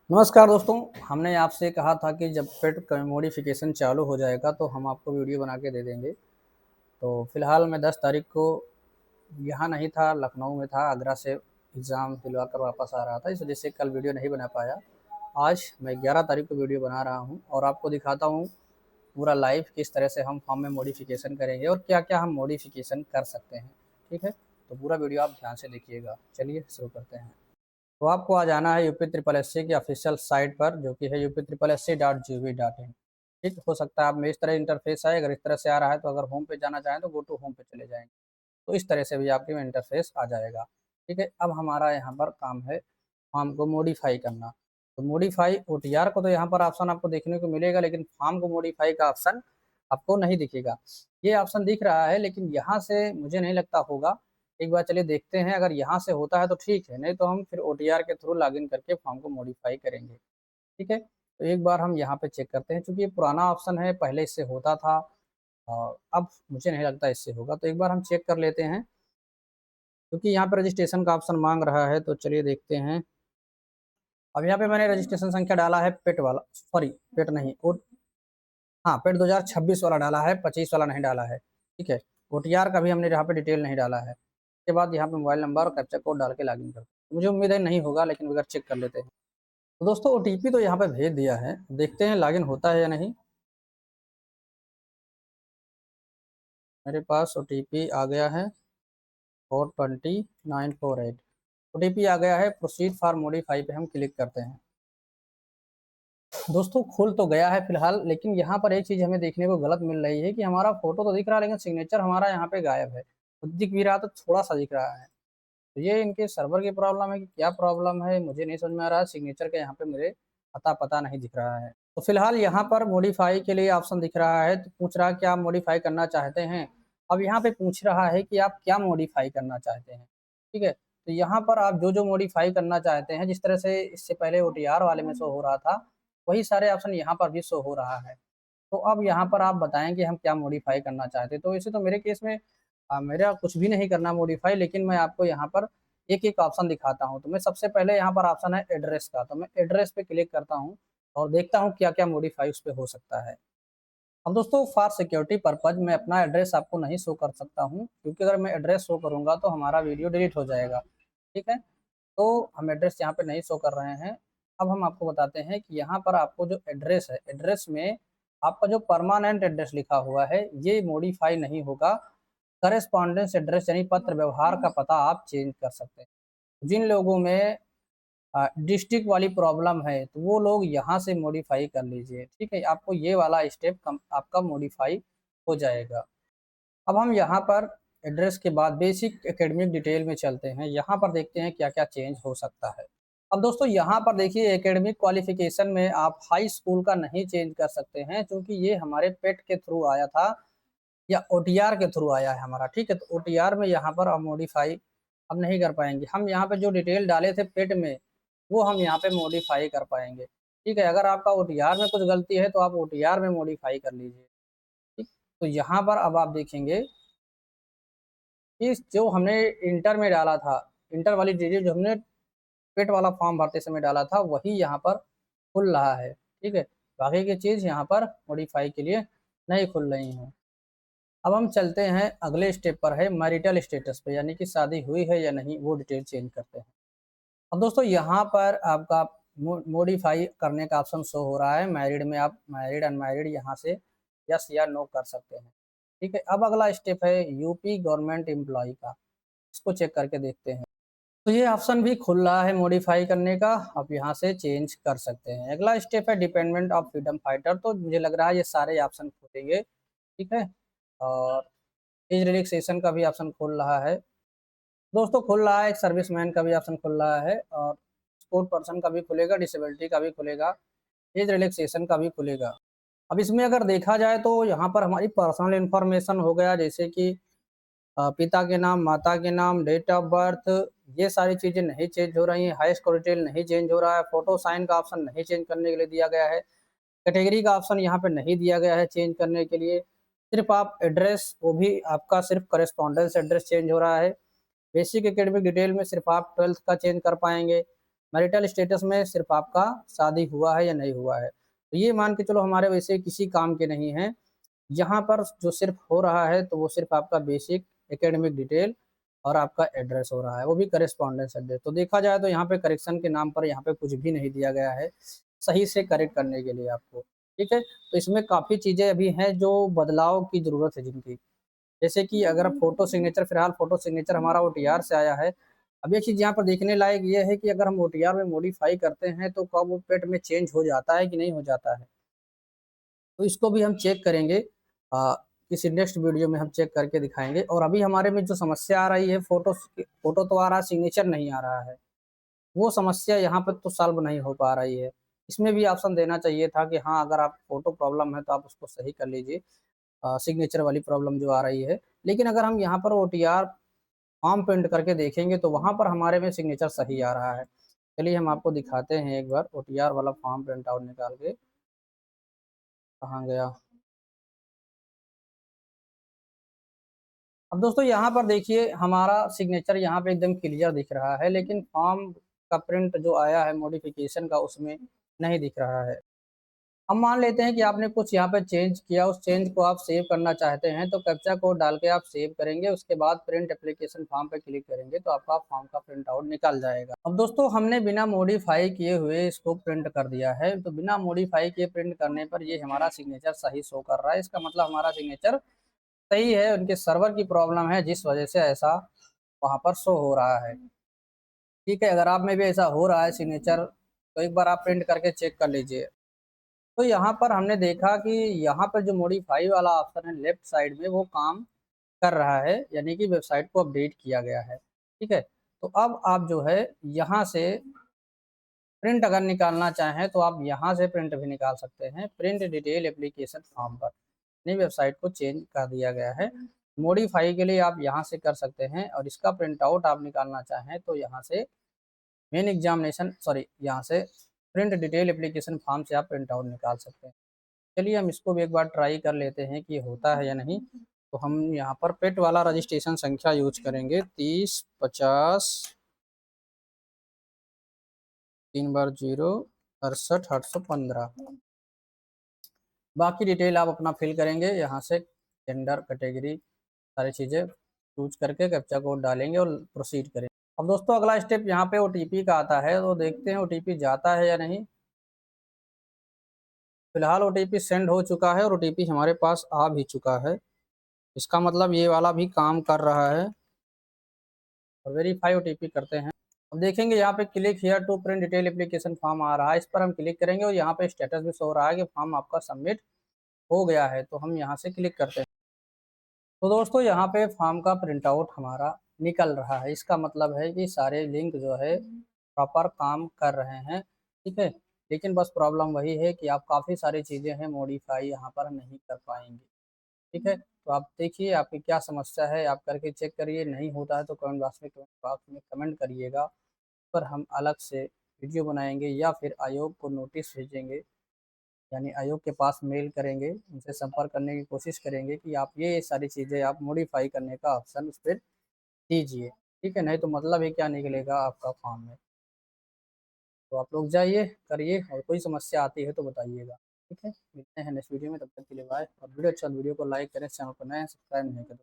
नमस्कार दोस्तों। हमने आपसे कहा था कि जब पेट मॉडिफिकेशन चालू हो जाएगा तो हम आपको वीडियो बना के दे देंगे। तो फिलहाल मैं 10 तारीख को यहाँ नहीं था, लखनऊ में था। आगरा से एग्ज़ाम दिलवा कर वापस आ रहा था, इस वजह से कल वीडियो नहीं बना पाया। आज मैं 11 तारीख को वीडियो बना रहा हूँ और आपको दिखाता हूँ पूरा लाइव किस तरह से हम फॉर्म में मॉडिफिकेशन करेंगे और क्या क्या हम मॉडिफिकेशन कर सकते हैं। ठीक है, तो पूरा वीडियो आप ध्यान से देखिएगा। चलिए शुरू करते हैं। तो आपको आ जाना है यूपी ट्रिपल एस सी की ऑफिशियल साइट पर, जो कि है UP SSC.gov.in। ठीक, हो सकता है आप में इस तरह इंटरफेस आए। अगर इस तरह से आ रहा है तो अगर होम पे जाना चाहें तो गो टू होम पे चले जाएंगे, तो इस तरह से भी आपके में इंटरफेस आ जाएगा। ठीक है, अब हमारा यहाँ पर काम है फॉर्म को मॉडिफाई करना। तो मॉडिफाई OTR को तो यहाँ पर ऑप्शन आपको देखने को मिलेगा, लेकिन फॉर्म को मॉडिफाई का ऑप्शन आपको नहीं दिखेगा। ये ऑप्शन दिख रहा है लेकिन यहाँ से मुझे नहीं लगता होगा। एक बार चलिए देखते हैं, अगर यहाँ से होता है तो ठीक है, नहीं तो हम फिर OTR के थ्रू लॉगिन करके फॉर्म को मॉडिफाई करेंगे। ठीक है, तो एक बार हम यहाँ पे चेक करते हैं, क्योंकि ये पुराना ऑप्शन है, पहले इससे होता था और अब मुझे नहीं लगता इससे होगा। तो एक बार हम चेक कर लेते हैं, क्योंकि यहाँ पे रजिस्ट्रेशन का ऑप्शन मांग रहा है। तो चलिए देखते हैं। अब यहाँ पे मैंने रजिस्ट्रेशन संख्या डाला है पेट वाला, सॉरी पेट नहीं, हाँ पेट 2026 वाला डाला है, 25 वाला नहीं डाला है। ठीक है, OTR का भी हमने यहाँ पे डिटेल नहीं डाला है। उसके बाद यहाँ पे मोबाइल नंबर और कैप्चा कोड डाल के लॉगिन करते हैं। मुझे उम्मीद है नहीं होगा, लेकिन अगर चेक कर लेते हैं। तो दोस्तों OTP तो यहाँ पे भेज दिया है, देखते हैं लॉगिन होता है या नहीं। मेरे पास OTP आ गया है 42948। OTP आ गया है, प्रोसीड फॉर मॉडिफाई पे हम क्लिक करते हैं। दोस्तों खुल तो गया है फिलहाल, लेकिन यहाँ पर एक चीज़ हमें देखने को गलत मिल रही है कि हमारा फोटो तो दिख रहा है लेकिन सिग्नेचर हमारा यहाँ पे गायब है। तो दिख भी रहा तो थोड़ा सा दिख रहा है। तो ये इनके सर्वर की प्रॉब्लम है कि क्या प्रॉब्लम है, मुझे नहीं समझ में आ रहा है। सिग्नेचर का यहाँ पे मुझे पता नहीं दिख रहा है। तो फिलहाल यहाँ पर मॉडिफाई के लिए ऑप्शन दिख रहा है, तो पूछ रहा है कि आप मॉडिफाई करना चाहते हैं। अब यहाँ पे पूछ रहा है कि आप क्या मॉडिफाई करना चाहते हैं। ठीक है, तो यहाँ पर आप जो जो मॉडिफाई करना चाहते हैं, जिस तरह से इससे पहले OTR वाले में शो हो रहा था, वही सारे ऑप्शन यहाँ पर भी शो हो रहा है। तो अब यहाँ पर आप बताएं कि हम क्या मॉडिफाई करना चाहते हैं। तो वैसे तो मेरे केस में मेरा कुछ भी नहीं करना मॉडिफाई, लेकिन मैं आपको यहाँ पर एक एक ऑप्शन दिखाता हूँ। तो मैं सबसे पहले यहाँ पर ऑप्शन है एड्रेस का, तो मैं एड्रेस पे क्लिक करता हूँ और देखता हूँ क्या क्या मॉडिफाई उस पर हो सकता है। अब दोस्तों फॉर सिक्योरिटी पर्पज मैं अपना एड्रेस आपको नहीं शो कर सकता हूँ, क्योंकि अगर मैं एड्रेस शो करूँगा तो हमारा वीडियो डिलीट हो जाएगा। ठीक है, तो हम एड्रेस यहाँ पे नहीं शो कर रहे हैं। अब हम आपको बताते हैं कि यहाँ पर आपको जो एड्रेस है, एड्रेस में आपका जो परमानेंट एड्रेस लिखा हुआ है ये मॉडिफाई नहीं होगा। करेस्पॉन्डेंस एड्रेस यानी पत्र व्यवहार का पता आप चेंज कर सकते हैं। जिन लोगों में डिस्ट्रिक्ट वाली प्रॉब्लम है तो वो लोग यहाँ से मॉडिफाई कर लीजिए। ठीक है, आपको ये वाला स्टेप कम आपका मॉडिफाई हो जाएगा। अब हम यहाँ पर एड्रेस के बाद बेसिक एकेडमिक डिटेल में चलते हैं। यहाँ पर देखते हैं क्या क्या चेंज हो सकता है। अब दोस्तों यहाँ पर देखिए, एकेडमिक क्वालिफिकेशन में आप हाई स्कूल का नहीं चेंज कर सकते हैं, क्योंकि ये हमारे पेट के थ्रू आया था या OTR के थ्रू आया है हमारा। ठीक है, तो OTR में यहाँ पर हम मॉडिफाई अब नहीं कर पाएंगे। हम यहाँ पे जो डिटेल डाले थे पेट में, वो हम यहाँ पे मॉडिफाई कर पाएंगे। ठीक है, अगर आपका OTR में कुछ गलती है तो आप OTR में मॉडिफाई कर लीजिए। ठीक, तो यहाँ पर अब आप देखेंगे कि जो हमने इंटर में डाला था, इंटर वाली डिटेल जो हमने पेट वाला फॉर्म भरते समय डाला था, वही यहाँ पर खुल रहा है। ठीक है, बाकी की चीज़ यहाँ पर मॉडिफाई के लिए नहीं खुल रही हैं। अब हम चलते हैं अगले स्टेप पर, है मैरिटल स्टेटस पे, यानी कि शादी हुई है या नहीं, वो डिटेल चेंज करते हैं। अब दोस्तों यहाँ पर आपका मॉडिफाई करने का ऑप्शन शो हो रहा है। मैरिड में आप मैरिड अनमैरिड यहाँ से यस या नो कर सकते हैं। ठीक है, अब अगला स्टेप है यूपी गवर्नमेंट एम्प्लॉय का, इसको चेक करके देखते हैं। तो ये ऑप्शन भी खुल रहा है मॉडिफाई करने का, आप यहाँ से चेंज कर सकते हैं। अगला स्टेप है डिपेंडेंट ऑफ फ्रीडम फाइटर, तो मुझे लग रहा है ये सारे ऑप्शन खुलेंगे। ठीक है, और एज रिलैक्सेशन का भी ऑप्शन खुल रहा है। दोस्तों खुल रहा है, एक सर्विसमैन का भी ऑप्शन खुल रहा है और स्पोर्ट पर्सन का भी खुलेगा, डिसेबिलिटी का भी खुलेगा, एज रिलैक्सेशन का भी खुलेगा। अब इसमें अगर देखा जाए तो यहाँ पर हमारी पर्सनल इन्फॉर्मेशन हो गया, जैसे कि पिता के नाम, माता के नाम, डेट ऑफ बर्थ, ये सारी चीज़ें नहीं चेंज हो रही हैं। हाई स्कूल डिटेल नहीं चेंज हो रहा है। फोटो साइन का ऑप्शन नहीं चेंज करने के लिए दिया गया है। कैटेगरी का ऑप्शन यहाँ पे नहीं दिया गया है चेंज करने के लिए। सिर्फ आप एड्रेस, वो भी आपका सिर्फ करेस्पॉन्डेंस एड्रेस चेंज हो रहा है। बेसिक एकेडमिक डिटेल में सिर्फ आप 12th का चेंज कर पाएंगे। मैरिटल स्टेटस में सिर्फ आपका शादी हुआ है या नहीं हुआ है, तो ये मान के चलो हमारे वैसे किसी काम के नहीं है। यहाँ पर जो सिर्फ हो रहा है तो वो सिर्फ आपका बेसिक एकेडमिक डिटेल और आपका एड्रेस हो रहा है, वो भी करेस्पॉन्डेंस एड्रेस। तो देखा जाए तो यहाँ पे करेक्शन के नाम पर यहाँ पे कुछ भी नहीं दिया गया है सही से करेक्ट करने के लिए आपको। ठीक है, तो इसमें काफ़ी चीज़ें अभी हैं जो बदलाव की ज़रूरत है जिनकी, जैसे कि अगर फोटो सिग्नेचर, फिलहाल फोटो सिग्नेचर हमारा ओटीआर से आया है। अब ये चीज़ यहाँ पर देखने लायक ये है कि अगर हम ओटीआर में मॉडिफाई करते हैं तो कब वो पेट में चेंज हो जाता है कि नहीं हो जाता है, तो इसको भी हम चेक करेंगे। किसी नेक्स्ट वीडियो में हम चेक करके दिखाएंगे। और अभी हमारे में जो समस्या आ रही है, फोटो फोटो तो आ रहा है, सिग्नेचर नहीं आ रहा है, वो समस्या यहाँ पर तो सॉल्व नहीं हो पा रही है। इसमें भी ऑप्शन देना चाहिए था कि हाँ, अगर आप फोटो प्रॉब्लम है तो आप उसको सही कर लीजिए, सिग्नेचर वाली प्रॉब्लम जो आ रही है। लेकिन अगर हम यहाँ पर ओटीआर फॉर्म प्रिंट करके देखेंगे तो वहाँ पर हमारे में सिग्नेचर सही आ रहा है। चलिए हम आपको दिखाते हैं एक बार ओटीआर वाला फॉर्म प्रिंट आउट निकाल के। कहाँ गया? अब दोस्तों यहाँ पर देखिए हमारा सिग्नेचर यहाँ पे एकदम क्लियर दिख रहा है, लेकिन फॉर्म का प्रिंट जो आया है मॉडिफिकेशन का उसमें नहीं दिख रहा है। हम मान लेते हैं कि आपने कुछ यहाँ पे चेंज किया, उस चेंज को आप सेव करना चाहते हैं तो कैप्चा कोड डाल के आप सेव करेंगे, उसके बाद प्रिंट एप्लीकेशन फॉर्म पे क्लिक करेंगे तो आपका फॉर्म का प्रिंट आउट निकल जाएगा। अब दोस्तों हमने बिना मॉडिफाई किए हुए इसको प्रिंट कर दिया है, तो बिना मॉडिफाई किए प्रिंट करने पर ये हमारा सिग्नेचर सही शो कर रहा है। इसका मतलब हमारा सिग्नेचर सही है, उनके सर्वर की प्रॉब्लम है जिस वजह से ऐसा वहाँ पर शो हो रहा है। ठीक है, अगर आप में भी ऐसा हो रहा है सिग्नेचर तो एक बार आप प्रिंट करके चेक कर लीजिए। तो यहाँ पर हमने देखा कि यहाँ पर जो मॉडिफाई वाला ऑप्शन है लेफ्ट साइड में वो काम कर रहा है, यानी कि वेबसाइट को अपडेट किया गया है। ठीक है, तो अब आप जो है यहाँ से प्रिंट अगर निकालना चाहें तो आप यहाँ से प्रिंट भी निकाल सकते हैं, प्रिंट डिटेल एप्लीकेशन फॉर्म पर। नई वेबसाइट को चेंज कर दिया गया है। मॉडिफाई के लिए आप यहाँ से कर सकते हैं, और इसका प्रिंट आउट आप निकालना चाहें तो यहाँ से मेन एग्जामिनेशन सॉरी यहाँ से प्रिंट डिटेल एप्लीकेशन फॉर्म से आप प्रिंट आउट निकाल सकते हैं। चलिए हम इसको भी एक बार ट्राई कर लेते हैं कि होता है या नहीं। तो हम यहाँ पर पेट वाला रजिस्ट्रेशन संख्या यूज करेंगे 30 50 3 बार 0 68 815। बाकी डिटेल आप अपना फिल करेंगे यहाँ से, जेंडर कैटेगरी सारी चीज़ें चूज करके कैप्चा कोड डालेंगे और प्रोसीड करेंगे। अब दोस्तों अगला स्टेप यहाँ पे ओटीपी का आता है, तो देखते हैं ओटीपी जाता है या नहीं। फिलहाल ओटीपी सेंड हो चुका है और ओटीपी हमारे पास आ भी चुका है, इसका मतलब ये वाला भी काम कर रहा है। और वेरीफाई ओटीपी करते हैं। अब देखेंगे यहाँ पे click here to print detail application form आ रहा है, इस पर हम क्लिक करेंगे और यहाँ पे स्टेटस भी शो हो रहा है कि फॉर्म आपका सबमिट हो गया है। तो हम यहाँ से क्लिक करते हैं। तो दोस्तों यहाँ पे फॉर्म का प्रिंट आउट हमारा निकल रहा है, इसका मतलब है कि सारे लिंक जो है प्रॉपर काम कर रहे हैं। ठीक है, लेकिन बस प्रॉब्लम वही है कि आप काफ़ी सारी चीज़ें हैं मॉडिफाई यहाँ पर नहीं कर पाएंगे। ठीक है, तो आप देखिए आपकी क्या समस्या है, आप करके चेक करिए। नहीं होता है तो कमेंट बॉक्स में कमेंट करिएगा, पर हम अलग से वीडियो बनाएंगे या फिर आयोग को नोटिस भेजेंगे, यानी आयोग के पास मेल करेंगे, उनसे संपर्क करने की कोशिश करेंगे कि आप ये सारी चीज़ें आप मॉडिफाई करने का ऑप्शन उस पर दीजिए। ठीक है, नहीं तो मतलब ही क्या निकलेगा आपका फॉर्म में। तो आप लोग जाइए करिए, और कोई समस्या आती है तो बताइएगा। ठीक है, मिलते हैं नेक्स्ट वीडियो में, तब तक के लिए बाय। और वीडियो अच्छा वीडियो को लाइक करें, चैनल को नए सब्सक्राइब नहीं करें।